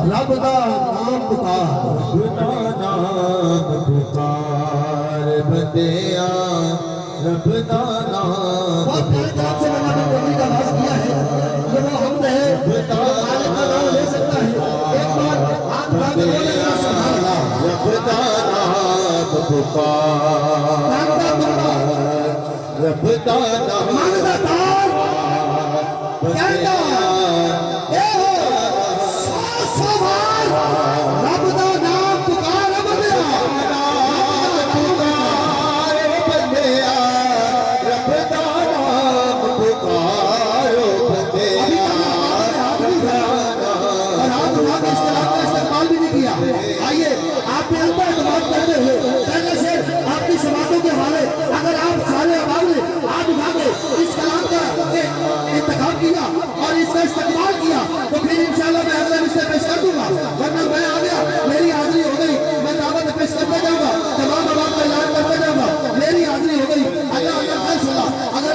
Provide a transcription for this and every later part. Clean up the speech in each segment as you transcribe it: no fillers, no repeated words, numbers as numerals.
رب دا نام پکار رب دا نام پکار بندیا رب دا نام بہت پیارے طرح سے میں نے اپنی کا آغاز کیا ہے کہ وہ حمد ہے جو مالک کا نام لے سکتا ہے ایک بار ہاتھ اٹھا کے بولے گا سبحان اللہ رب دا نام پکار رب دا نام مانگتا تار کہتا اے ہو سو بار رب دا نام پکار بندیا بندیا رب دا نام پکارو بندیا اور ہاتھ اٹھا کے اس کلام کا استعمال بھی نہیں کیا آئیے آپ نے ان پر اعتماد کرتے ہوئے پہلے سے آپ کی سماعتوں کے حوالے اگر آپ سارے احباب نے ہاتھ اٹھا کے اس کلام کا انتخاب کیا اور اس کا استقبال کیا تو پھر انشاءاللہ میں اگلے مصرے پیش کر دوں گا ورنہ میں آ گیا میری حاضری ہو گئی میں دعوت پیش کرتے جاؤں گا تمام احباب کا اعلان کرتے جاؤں گا میری حاضری ہو گئی اگر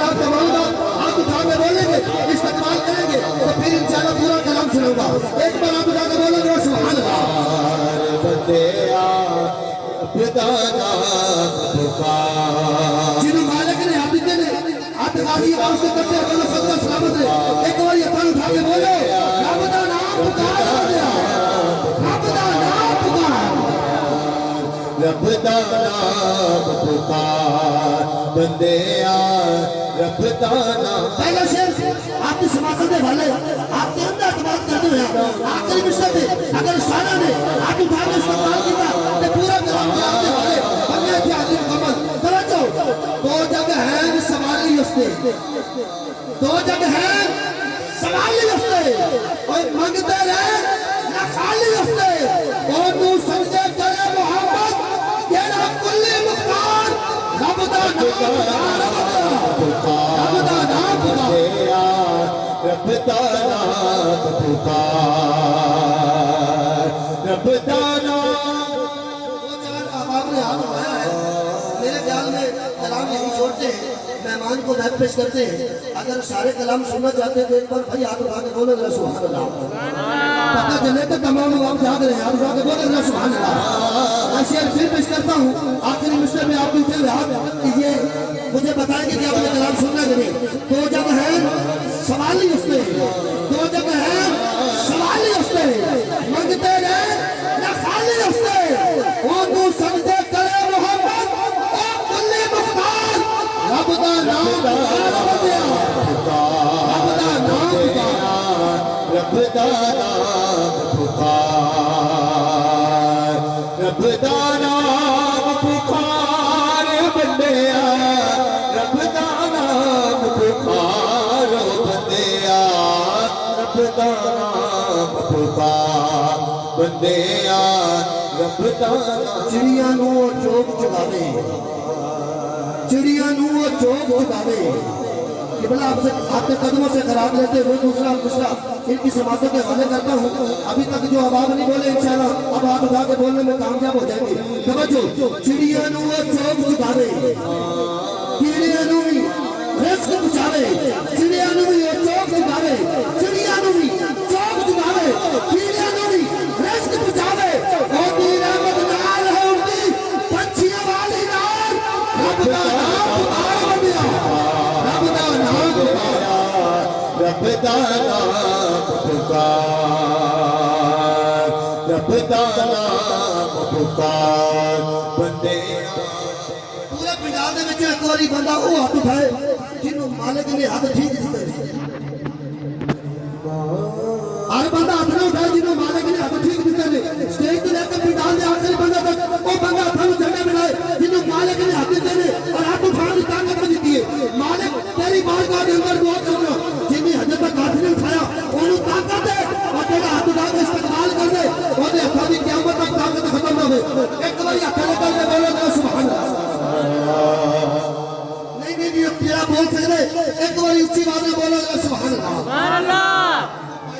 آپ تمام ہاتھ اٹھا کے بولیں گے استقبال کریں گے تو پھر انشاءاللہ پورا کلام سنوں گا ایک بار ہاتھ اٹھا کے بولیں گے سبحان اللہ بندیا رب دا نام پکار جنہوں مالک نے حافظ نے ہاتھ غازی آواز سے کرتے ہیں بولو صدقہ سلامت رہے ایک بار یہ تھان اٹھا کے بولو رب دا نام پکار رب دا نام پکار رب دا نام پکار بندیا رب دا نام پہلا شیر آپ کی سماعت دے والے آپ کے اندر اعتماد کرتے ہیں آخری مصرے میں اگر سارا نے ہاتھ اٹھا کے استقبال کیا تو پورا کلام آپ کے والے بننے تھے آخری مکمل توجہ دو جگہ ہیں سوال نہیں ہستے دو جگہ ہیں سوال نہیں ہستے اور مانگتے رہے نہ خالی ہستے اور نو سمجھے کرے محمد یہ نہ کلی مختار رب دا نام رب دا نام بندیا رب دا نام پکار رب دا نام دو چار احباب نے ہاتھ اٹھایا ہے میرے خیال میں کلام یہی چھوڑتے ہیں مہمان کو بیت پیش کرتے ہیں اگر سارے کلام سننا چاہتے ہیں تو ایک بار بھائی ہاتھ اٹھا کے بولے ذرا سبحان اللہ پتہ چلے تو تمام لوگ جاگ رہے ہیں ہاتھ اٹھا کے بولے ذرا سبحان اللہ میں شعر پھر پیش کرتا ہوں آخری مصرے میں آپ ملتے ہوئے ہاتھ یہ مجھے بتائیں گے کہ آپ نے کلام سننا کہ نہیں دو جگہ ہیں سوال نہیں ہستے دو جگہ ہیں سوال نہیں ہستے مانگتے رہے نہ خالی ہستے وہ تو سجدے کرے محمد او کلی مختار رب دا نام پکار رب دا نام پکار رب دا نام پکار رب دا نام پکار بندیا رب دا نام پکار بندیا رب دا نام پکار بندیا رب دا نام چڑیاں نو چوک چگاوے چڑیاں نو چوک چگاوے قبلہ آپ کے قدموں سے خراب لیتے وہ دوسرا ان کی سماعتوں کے حوالے کرتا ہوں ابھی تک جو احباب نہیں بولے انشاءاللہ اب ہاتھ اٹھا کے بولنے میں کامیاب ہو جائیں گے توجہ چڑیاں نو چوک چگاوے کیڑیاں نو بھی رزق پہنچاوے چڑیاں نو بھی چوک چگاوے چڑیاں نو بھی چوک چگاوے کیڑیاں نو بھی رزق پہنچاوے او دی رحمت نال ہے اڑتی پنچھیاں والی نال رب دا نام پکار بندیا رب دا نام پکار رب دا نام پکار رب دا نام پکار بندیا پورے پنڈال دے وچ ایک واری بندہ وہ ہاتھ اٹھائے جنوں مالک نے ہاتھ ٹھیک دتے ہر بندہ ہاتھ نہ اٹھائے جنوں مالک نے ہاتھ ٹھیک دتے نے سٹیج تے لے کے پنڈال دے آخری بندہ تک وہ بندہ ہاتھ نوں جھنڈے ملائے جنوں مالک نے ہاتھ دتے نے اور ہاتھ اٹھانے کی طاقت دتی ہے مالک تیری بارگاہ دے اندر دعا کرنا جنہیں حضرت تک ہاتھ نہیں اٹھایا انہوں طاقت ہے اور جڑا ہاتھ اٹھا کے استقبال کر دے وہ دے ہاتھاں دی قیامت تک طاقت ختم نہ ہوے ایک بار ہاتھ لے کر بولو ذرا سبحان اللہ نہیں یہ پیرا بول سکتے ایک بار اونچی آواز میں بولو ذرا سبحان اللہ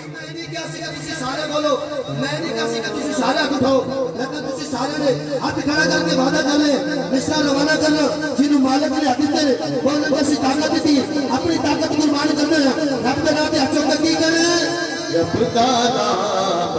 میں نہیں کہہ سکتا تسی سارے بولو میں نہیں کہہ سکتا تسی سارے ہاتھ اٹھاؤ لیکن تسی سارے نے ہاتھ کھڑا کر کے وعدہ کر لے مصرع روانہ کرنا جنہوں مالک نے ہاتھ دیتے بولنے کی اسی طاقت دیتی ہے اپنی طاقت قربان کرنا ہے رب کے نام تے ہاتھ چوک کی کریں رب دا نام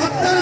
70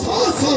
100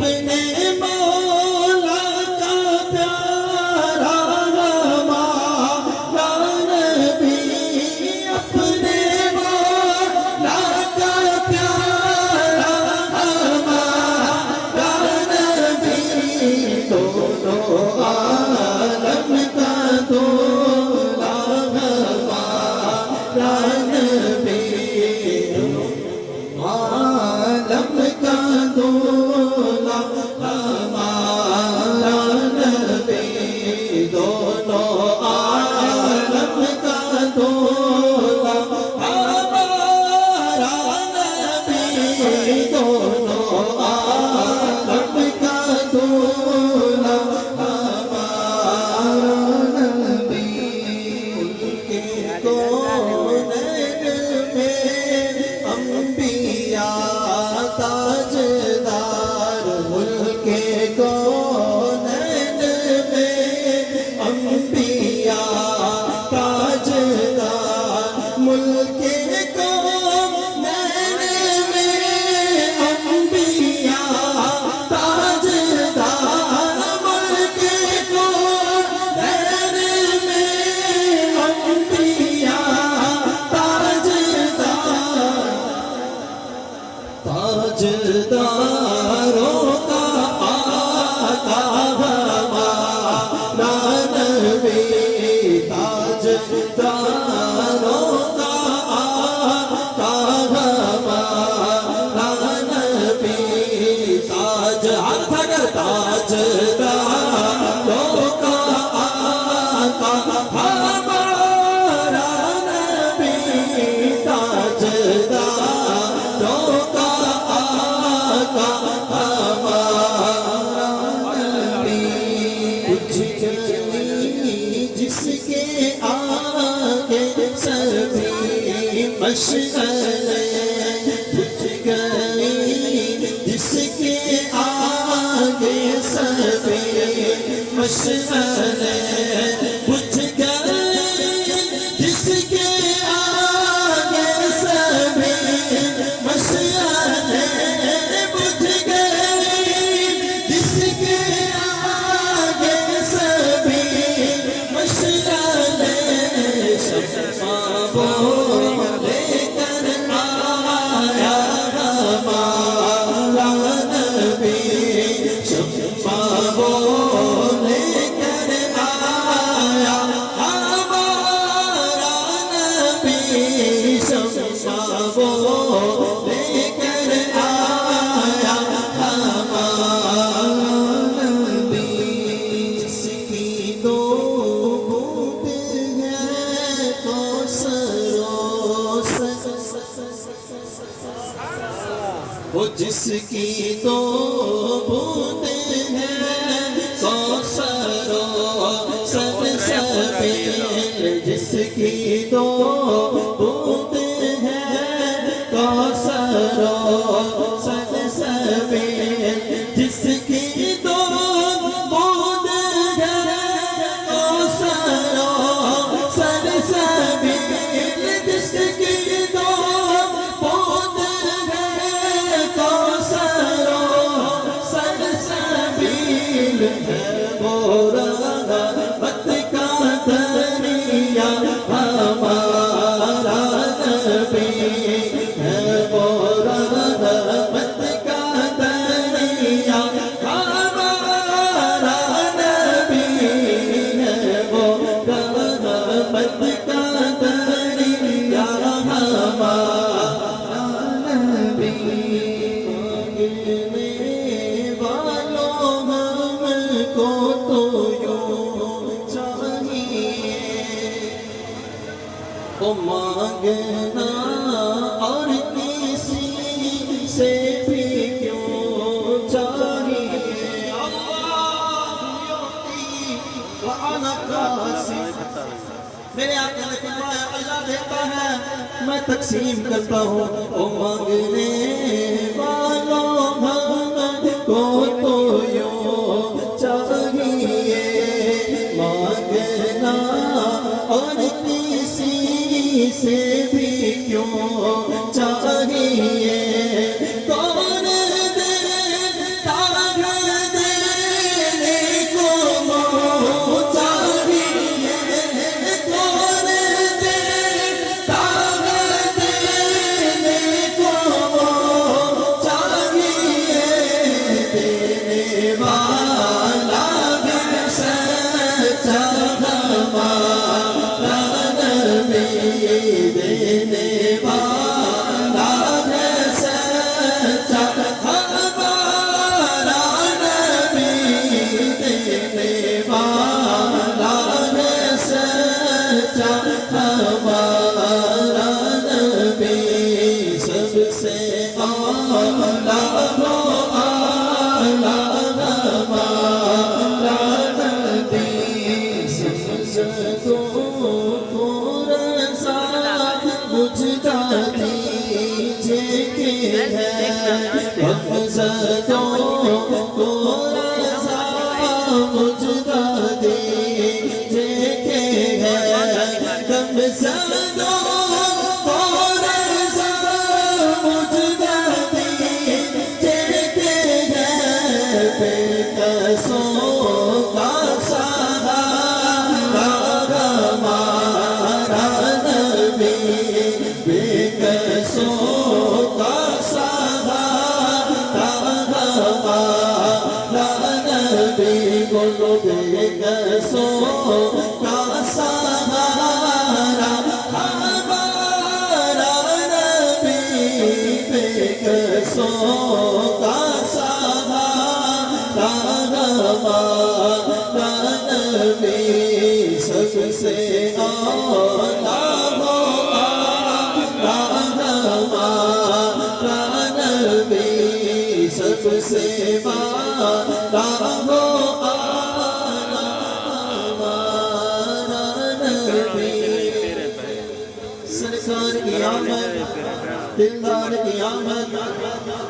اپنے مولا کا پیارا ہمارا نبی اپنے مولا کا پیارا ہمارا نبی دونوں عالم کا دولا ہمارا نبی عالم کا دولا ہمارا نبی دونوں عالم کا دولا ہمارا نبی دونوں عالم کا دولا ہمارا نبی کے کونین میں انبیاء تاجدار ملک کونین میں انبیاء تاجدار ملک کونین میں انبیاء تاجدار ملک کونین میں انبیاء تاجداروں کا آقا ہمارا نبی تاجداروں کا آقا ہمارا نبی تاج ہاتھ اگر تاجداروں کا آقا ہمارا نبی تاجداروں کا جس کے آگے سبھی مشغلیں بجھ گئی جس کے آگے سبھی مشغلیں بجھ گئی جس کے آگے سبھی مشغلیں بجھ گئی جس کے آگے سبھی مشغلیں شمع لے کر آیا ہمارا نبی شمع لے کر آیا ہمارا نبی شمع لے کر آیا ہمارا نبی جس کی دو بوند ہے وہ جس کی دو بوند ہے کوثر و سلسبیل جس کی دو بوند ہے کوثر و سلسبیل جس کی دو بوند ہے کوثر و سلسبیل جس کی دو بوند ہے کوثر و سلسبیل ہے وہ رحمت کا دریا ہمارا نبی ہے وہ رحمت کا دریا ہمارا نبی ہے وہ رحمت کا دریا ہمارا نبی مانگنے والوں ہم کو تو یوں چاہیے وہ مانگنا اور کسی سے بھی کیوں چاہیے میرے آقا نے فرمایا اللہ دیتا ہے میں تقسیم کرتا ہوں وہ مانگنے والوں ہم کو تو یوں چاہیے مانگنا اور کسی سے بھی کیوں چاہیے کون دیتا کو رضا مجدہ دیجئے کہ ہے غم زدوں کو رضا مجدہ دیجئے کہ ہے بے کسوں کا سہارا ہمارا نبی بے کسوں کا سہارا ہمارا نبی بولو بے کسوں کا سہارا ہمارا نبی بے کسوں کا سہارا ہمارا نبی سب سے اعلیٰ ہمارا نبی سب سے اعلیٰ ہمارا نبی سرکار کی آمد دلدار کی آمد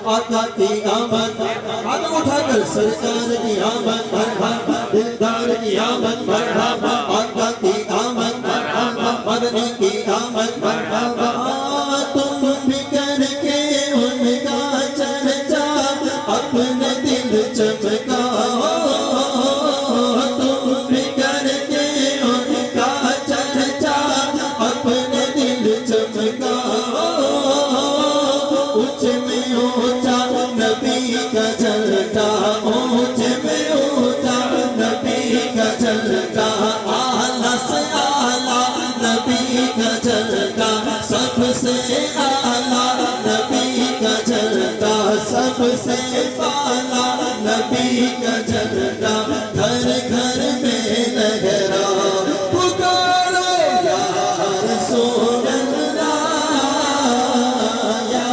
آقا کی آمد ہاتھ اٹھا کر سرکار کی آمد مرحبا دلدار کی آمد مرحبا آقا کی آمد مرحبا مدنی کی آمد مرحبا تم بھی کر کے ان کا چرچا اپنے دل چمکاؤ تم بھی کر کے ان کا چرچا اپنے دل چمکاؤ اونچ میں اونچا نبی کا جھنڈا اونچ میں اونچا نبی کا جھنڈا اعلیٰ سے اعلیٰ نبی کا جھنڈا سب سے اعلیٰ نبی کا جھنڈا سب سے اعلیٰ نبی کا جھنڈا گھر گھر میں لہرا پکارو یا رسول اللہ یا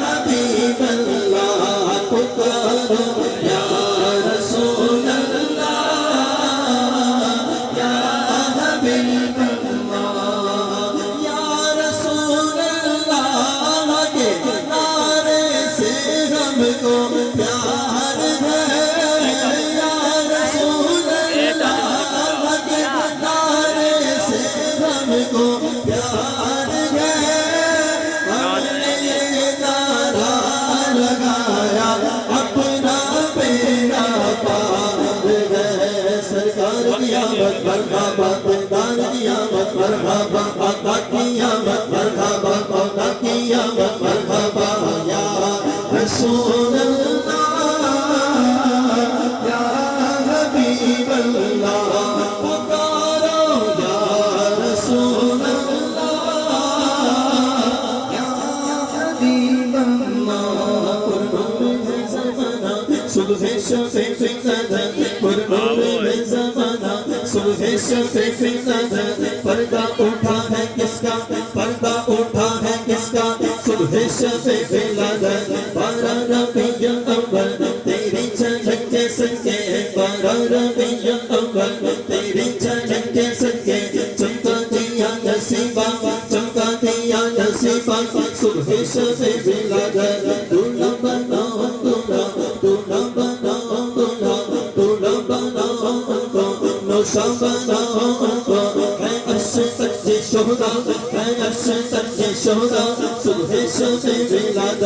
حبیب اللہ پکارو یا رسول اللہ یا حبیب اللہ یا رسول اللہ کے نعرے سے ہم کو پیار ہے یا رسول اللہ کے نعرے سے ہم کو پیار ہے ہم نے یہ نعرہ لگایا اپنا بیڑا پار ہے سرکار کی آمد مرحبا دلدار کی آمد مرحبا آقا کی آمد مرحبا آقا کی آمد مرحبا یا رسول اللہ یا حبیب اللہ پکارو یا رسول اللہ یا حبیب اللہ پرنور ہے زمانہ صبح شب فکر پرنور ہے زمانہ صبح شب فکر پردہ اٹھا ہے کس کا پردہ اٹھا ہے کس کا صبح شب فکر بارہ ربیع اول تیری جھلک کے سکے بارہ ربیع اول تیری جھلک کے سکے چمکا دیا نصیبہ چمکا دیا نصیبہ صبح شب فکر دلہا بناؤ دلہا دلہا بناؤ دلہا دلہا بناؤ نوشا بناؤ ہے اشتر شہدا ہے اشتر شہدا صبح شب فکر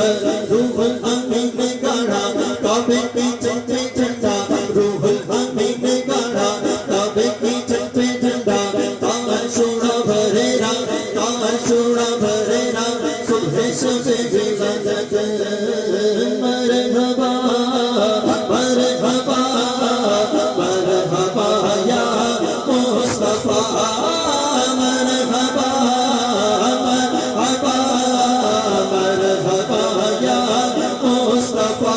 روح الامین نے گاڑا کعبے کی چھت پہ جھنڈا روح الامین نے گاڑا کعبے کی چھت پہ جھنڈا تار شورا بھریرا تار شورا بھریرا صبح شب فکر مرحبا مرحبا مرحبا یا مصطفیٰ مرحبا مرحبا مرحبا یا مصطفیٰ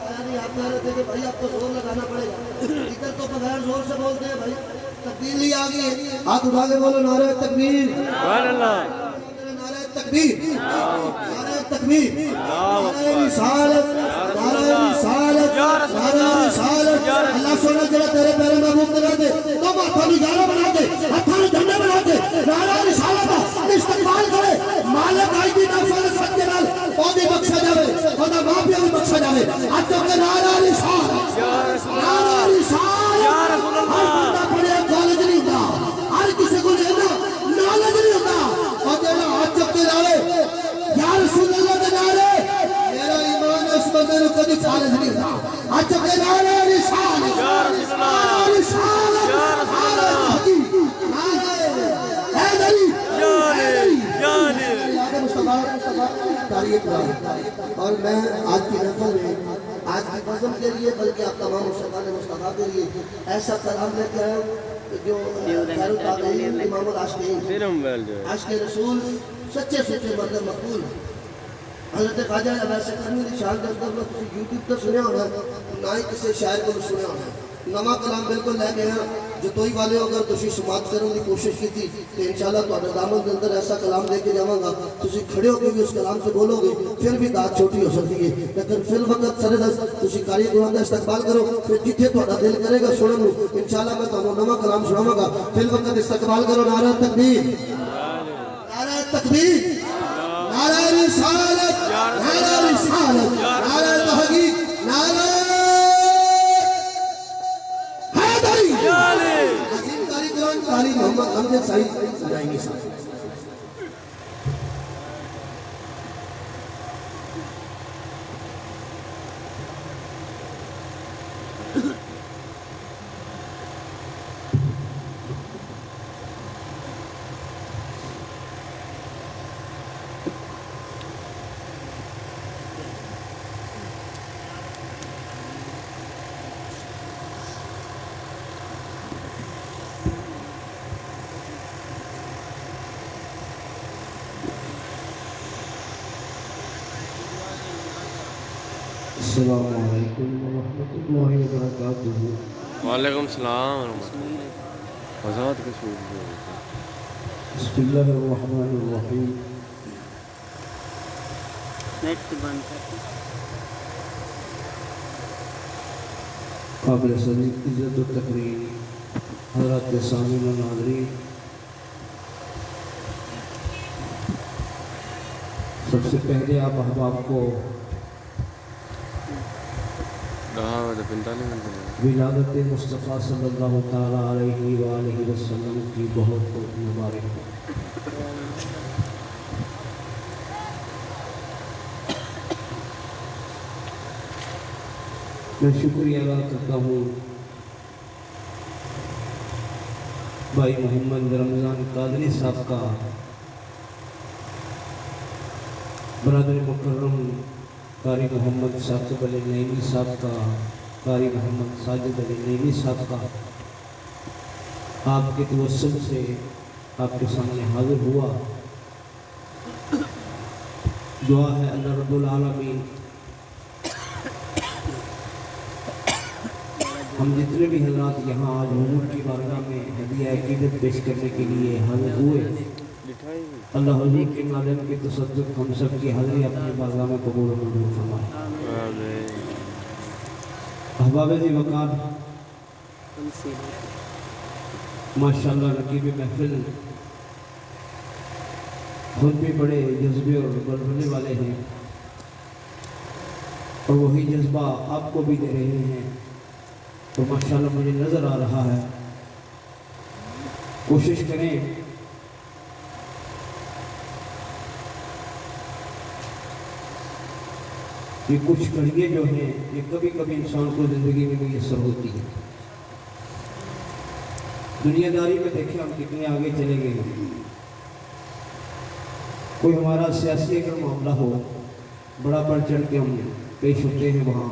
آیا نہیں, آپ کہہ رہے تھے کہ بھائی آپ کو زور لگانا پڑے گا. ادھر تو بغیر زور سے بولتے ہیں بھائی, تبدیلی آ گئی ہے. ہاتھ اٹھا کے بولو نعرہ تکبیر, سبحان اللہ. نعرہ تکبیر, نعرہ تکبیر, نعرہ رسالت, نعرہ رسالت, نعرہ رسالت. اللہ سونا جڑا تیرے پیرے محبوب کرا دے تو ہاتھوں نوں یارہ بنا دے, ہاتھوں نوں جھنڈے بنا دے, نعرہ رسالت دا استقبال کرے. مالک آئی دی نفل سچے نال او بھی بخشا جاوے, اودا ماں پیو بھی بخشا جاوے. اج تو نعرہ رسالت, نعرہ رسالت. یا رسول اللہ. ہر بندہ پڑھیا کالج نہیں ہوتا, ہر کسی کو نالج نہیں ہوتا. اور جڑا ہاتھ چک کے لاوے یا رسول اللہ دے نعرے, میرا ایمان اس بندے نوں کبھی خالص نہیں ہوتا. ہاتھ چک کے نعرہ رسالت, نعرہ رسالت, نعرہ تحقیق, نعرہ حیدری, اور میں آج کی محفل میں آج کی بزم کے لیے بلکہ آپ تمام مشتاقان مصطفیٰ کے لیے ایسا کلام لے کے آیا ہوں جو خیر التابعین امام العاشقین عاشق رسول سچے سچے مطلب مقبول حضرت خواجہ عباس کرمی کی شان کے اندر میں کسی یوٹیوب تو سنیا ہونا نہ ہی کسی شاعر کو سنیا ہونا. نواں کلام بالکل لے گئے ہیں جو توئی والے اگر تسی سماعت کرنے کی کوشش کی تھی تو انشاءاللہ تہاڈے دامن کے اندر ایسا کلام دے کے جاواں گا تسی کھڑے ہو کے بھی اس کلام سے بولو گے پھر بھی داد چھوٹی ہو سکتی ہے. لیکن فی الوقت سر دست تسی قاری قرآن کا استقبال کرو, پھر جتھے تہاڈا دل کرے گا سنن نوں انشاءاللہ میں تہانوں نواں کلام سناواں گا. فی الوقت استقبال کرو. نعرہ تکبیر, نعرہ تکبیر, نعرہ رسالت, نعرہ رسالت, نعرہ تحقیق, نعرہ حیدری. عظیم قاری قرآن قاری محمد امجد سعید سجائیں گے ساتھ. السلام علیکم ورحمۃ اللہ وبرکاتہ. وعلیکم السلام ورحمۃ اللہ. وضاحت کے بسم اللہ الرحمن الرحیم. نیٹ بند کر. قابل صدیق عزت و تقریم حضرات سامعین و ناظرین, سب سے پہلے آپ احباب کو ولادت مصطفیٰ صلی اللہ تعالیٰ علیہ وآلہ وسلم کی بہت بہت مبارک ہو. میں شکریہ ادا کرتا ہوں بھائی محمد رمضان قادری صاحب کا, برادر مکرم قاری محمد ثاقب علی نعیمی صاحب کا, قاری محمد ساجد علی نعیمی صاحب کا. آپ کے توسل سے آپ کے سامنے حاضر ہوا. دعا ہے اللہ رب العالمین ہم جتنے بھی حضرات یہاں آج حضور کی بارگاہ میں ہدیہ عقیدت پیش کرنے کے لیے حاضر ہوئے, اللہ حضور کے نالم کے تصدق ہم سب کی حاضری اپنی بارگاہ میں قبول و منظور فرمائے. احباب ذی وقار, ماشاءاللہ رقیب محفل خود بھی بڑے جذبے اور بلبلے والے ہیں اور وہی جذبہ آپ کو بھی دے رہے ہیں. تو ماشاءاللہ مجھے نظر آ رہا ہے. کوشش کریں یہ کچھ گھڑیاں جو ہیں یہ کبھی کبھی انسان کو زندگی میں میسر ہوتی ہے. دنیا داری میں دیکھیں ہم کتنے آگے چلے گئے ہیں. کوئی ہمارا سیاسی اگر معاملہ ہو بڑا بڑھ چڑھ کے ہم پیش ہوتے ہیں, وہاں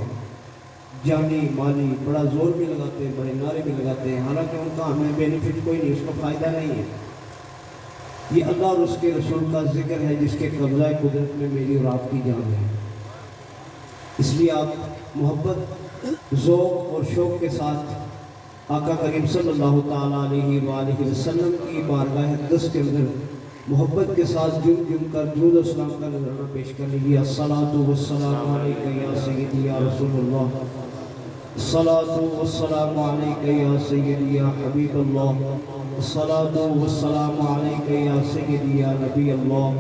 جانی مالی بڑا زور بھی لگاتے ہیں, بڑے نعرے بھی لگاتے ہیں, حالانکہ ان کا ہمیں بینیفٹ کوئی نہیں, اس کا فائدہ نہیں ہے. یہ اللہ اور اس کے رسول کا ذکر ہے جس کے قبضہ قدرت میں میری اور آپ کی جان ہے. اس لیے آپ محبت، ذوق اور شوق کے ساتھ آقا کریم صلی اللہ تعالیٰ علیہ وآلہ وسلم کی بارگاہ اقدس کے اندر محبت کے ساتھ جم جم کر درود و سلام کا نذرانہ پیش کر لیجیے۔ الصلاۃ والسلام علیک یا سیدی یا رسول اللہ، الصلاۃ والسلام علیک یا سیدی یا حبیب اللہ، الصلاۃ والسلام علیک یا سیدی یا نبی اللہ،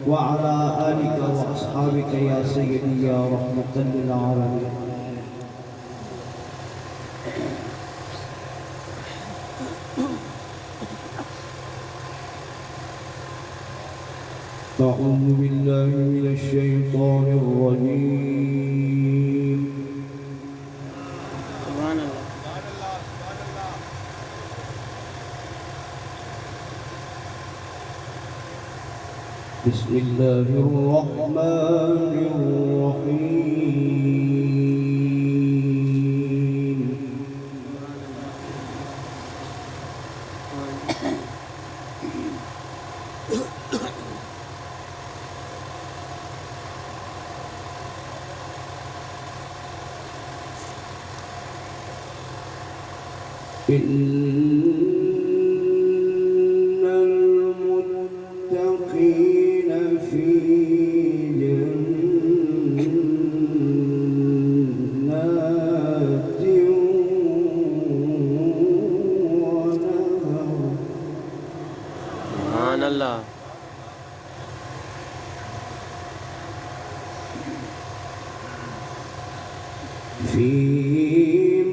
وعلی آلک و اصحابک یا سیدی یا رحمۃ للعالمین۔ أعوذ بالله من الشيطان الرجيم، بسم الله الرحمن الرحيم، إن المتقين في جنات ونهر، سبحان اللہ، في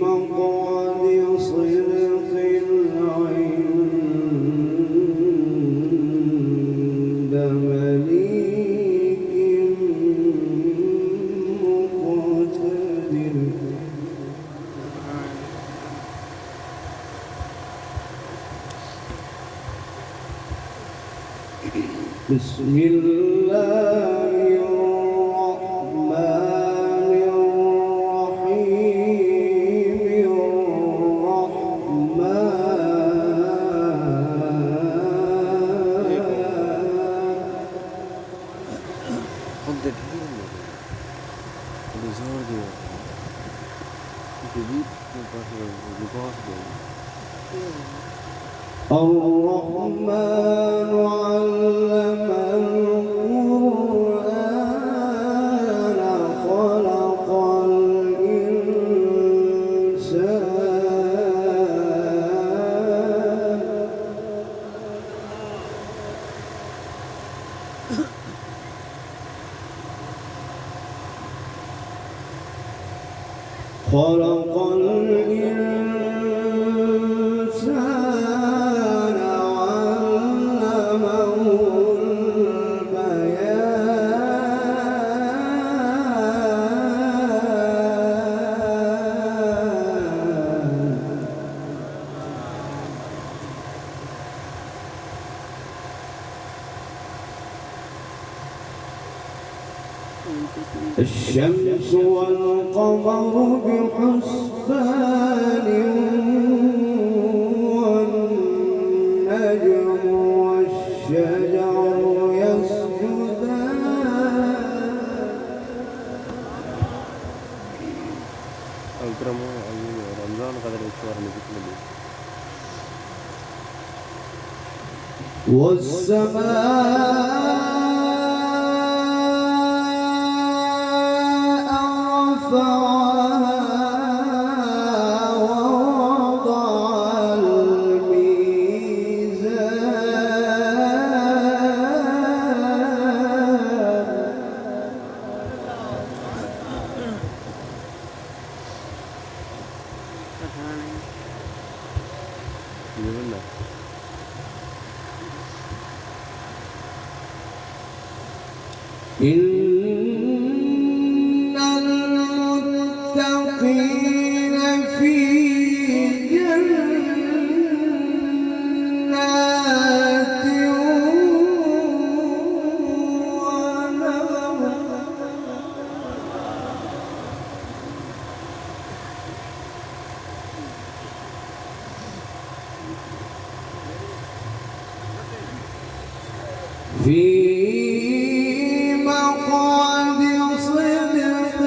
مقعد صدق عند مليك مقتدر، بسم الله الرحمن الرحيم، خود ڈھیر میں خود زور دیا جدید کے پاس لباس دے الرحمن علم القرآن خلق الإنسان، خلق الإنسان علمه البيان، الشمس والقمر بحسبان، والنجم والشجر يسجدان، اکرم رمضان قدر اشوار نبی والسماء رفعها ووضع الميزان، إن المتقين في جنات ونهر، في مقعد صدق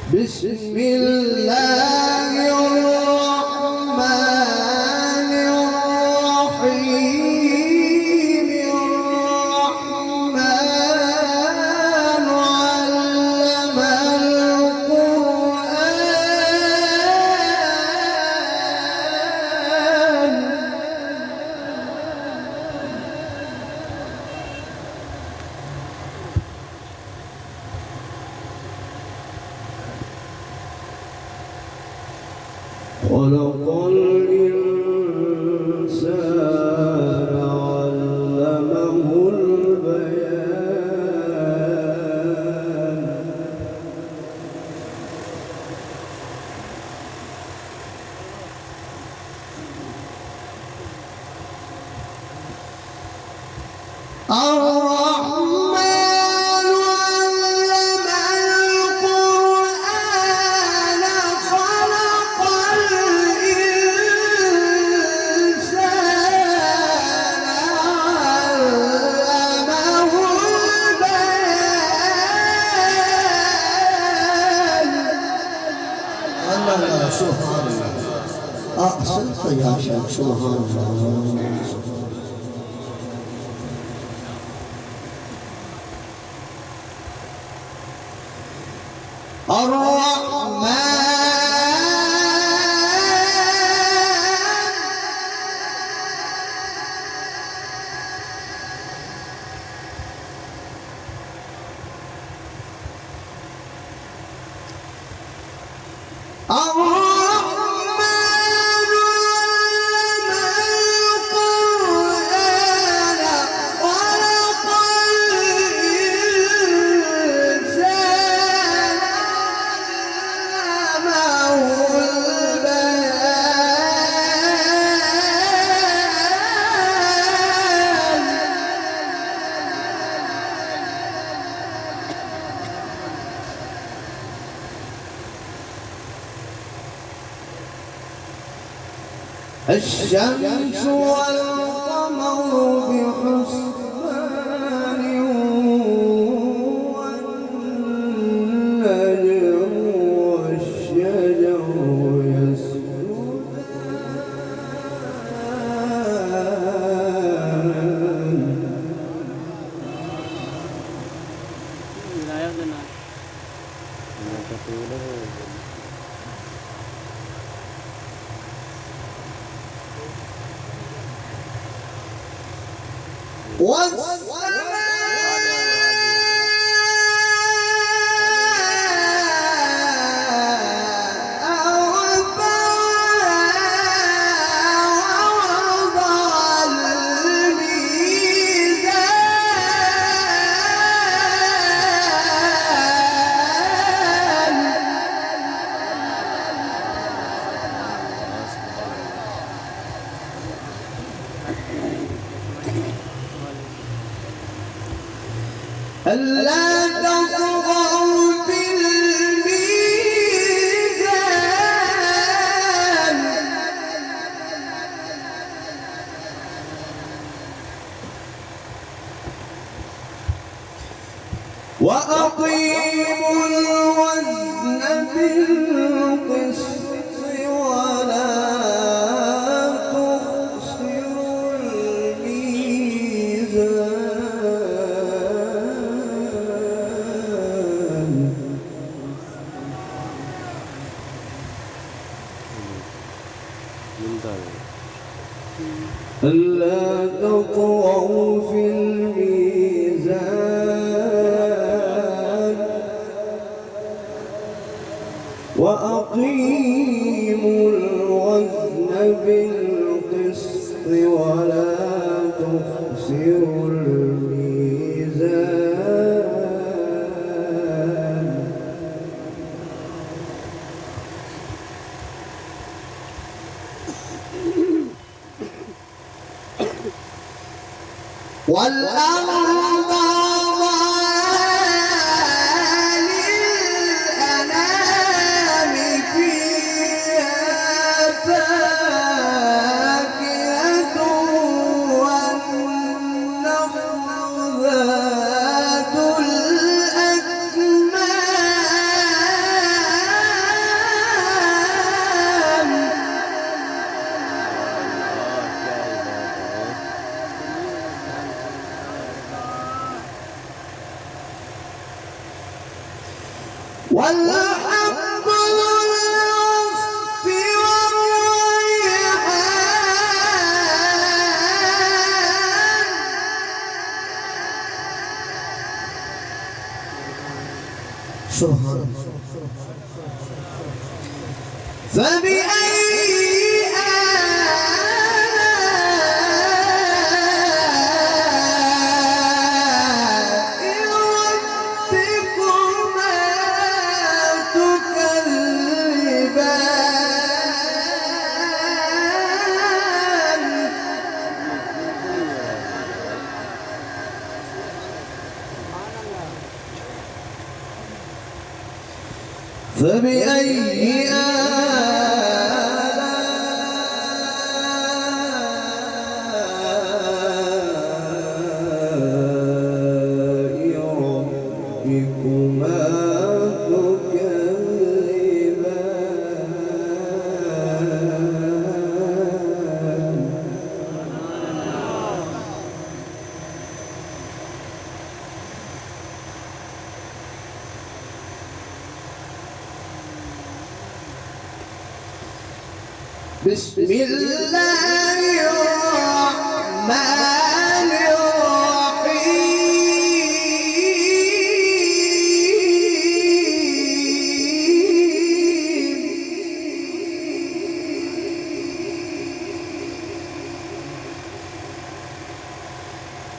بسم الله الرحمن الرحيم الرحمن علم خلق الإنسان علمه البيان الرحمن علم القرآن خلق الإنسان علمه البيان. الله سبحان الله أحسنت يا شيخ سبحان الله. الشمس والقمر بحسبان والنجم والشجر ألا تطغوا في الميزان وأقيموا الوزن بالقسط ولا تخسروا الميزان. ألا تطغوا في الميزان وأقيموا الوزن بالقسط ولا تخسروا الميزان. والأرض وضعها للأنام فيها فاكهة والنخل ذات الأكمام. والحب ذو العصف والريحان سبحان فبأي فبأي آلاء ربكما تكذبان بسم الله الرحمن الرحيم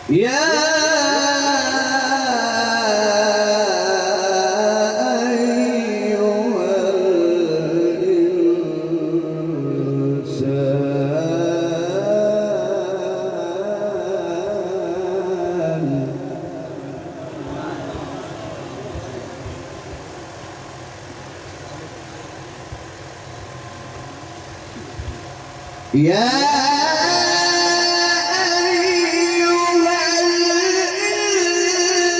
يا يا أيها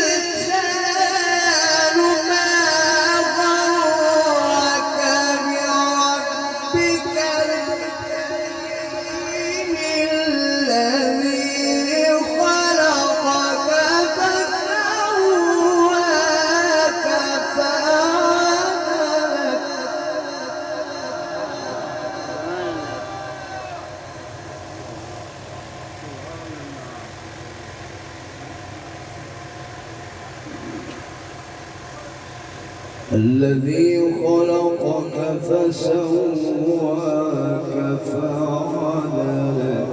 الإنسان ما غرك بربك الكريم الذي خلقك فسواك فعدلك الذي خلقك فسواك فعدلك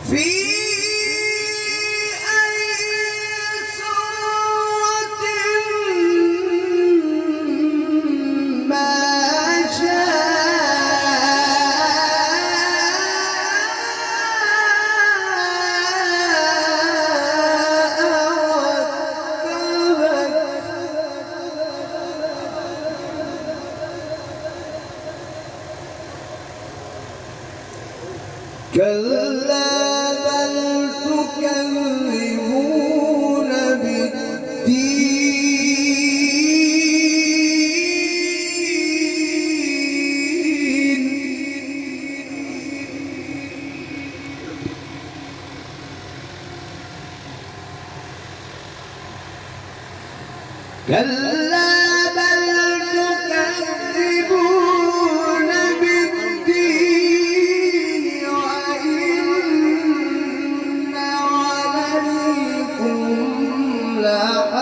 في أي صورة ما كلا بل تكذبون بالدين كلا بل تكذبون بالدين وإن عليكم لحافظين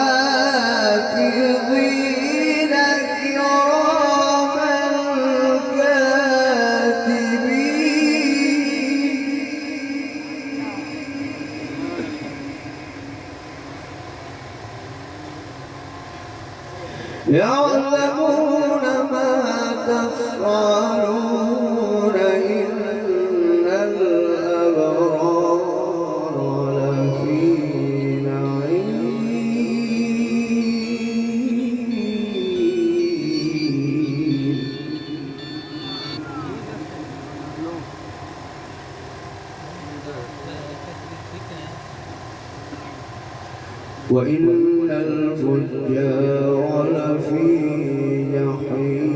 كراما كاتبين يعلمون ما تفعلون إن الأبرار لفي نعيم وإن الفجار لفي جحيم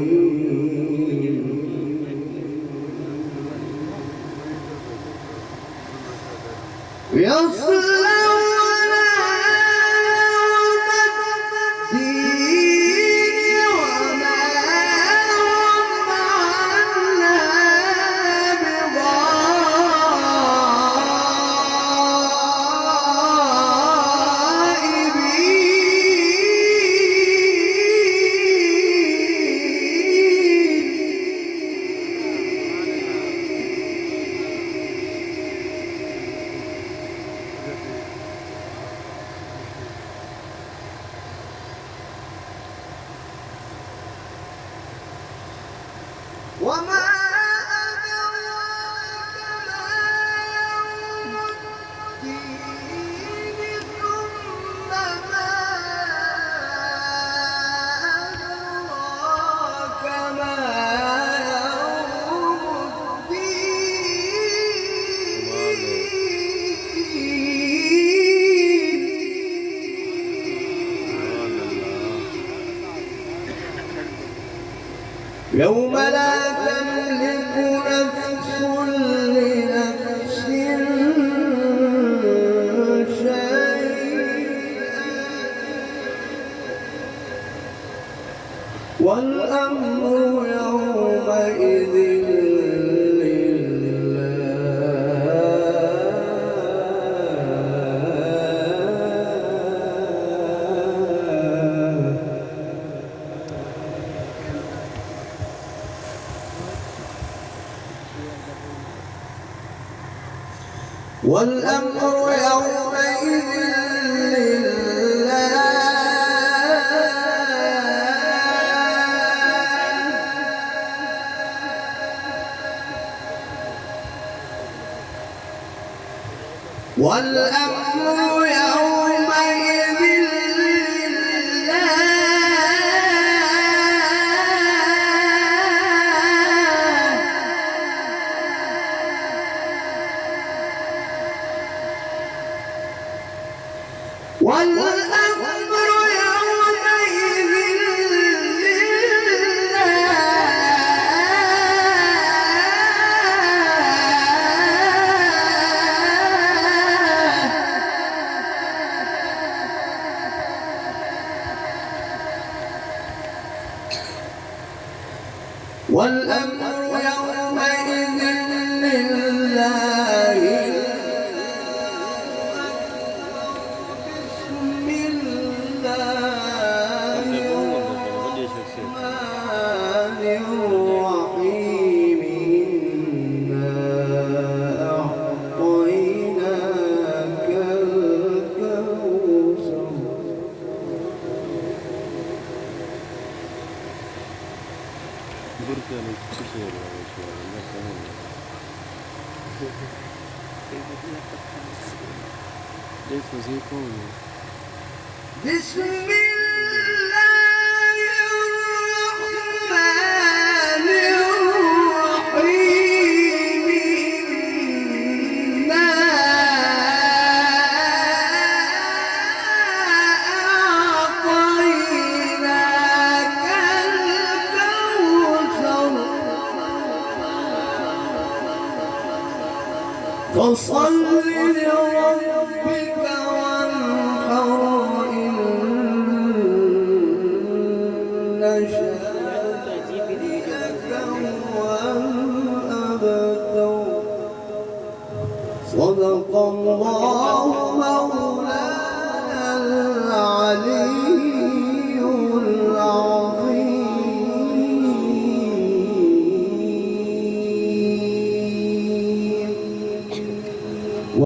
وما يوم لا تملك نفس لنفس شيئا والأمر يومئذ والأمر يومئذ لله والأمر يومئذ والأمر يومئذ والأمر يومئذ لله بسم الله الرحمن الرحيم إنا أعطيناك الكوثر بسم الله الرحمن الرحيم إنا أعطيناك الكوثر فصل لربك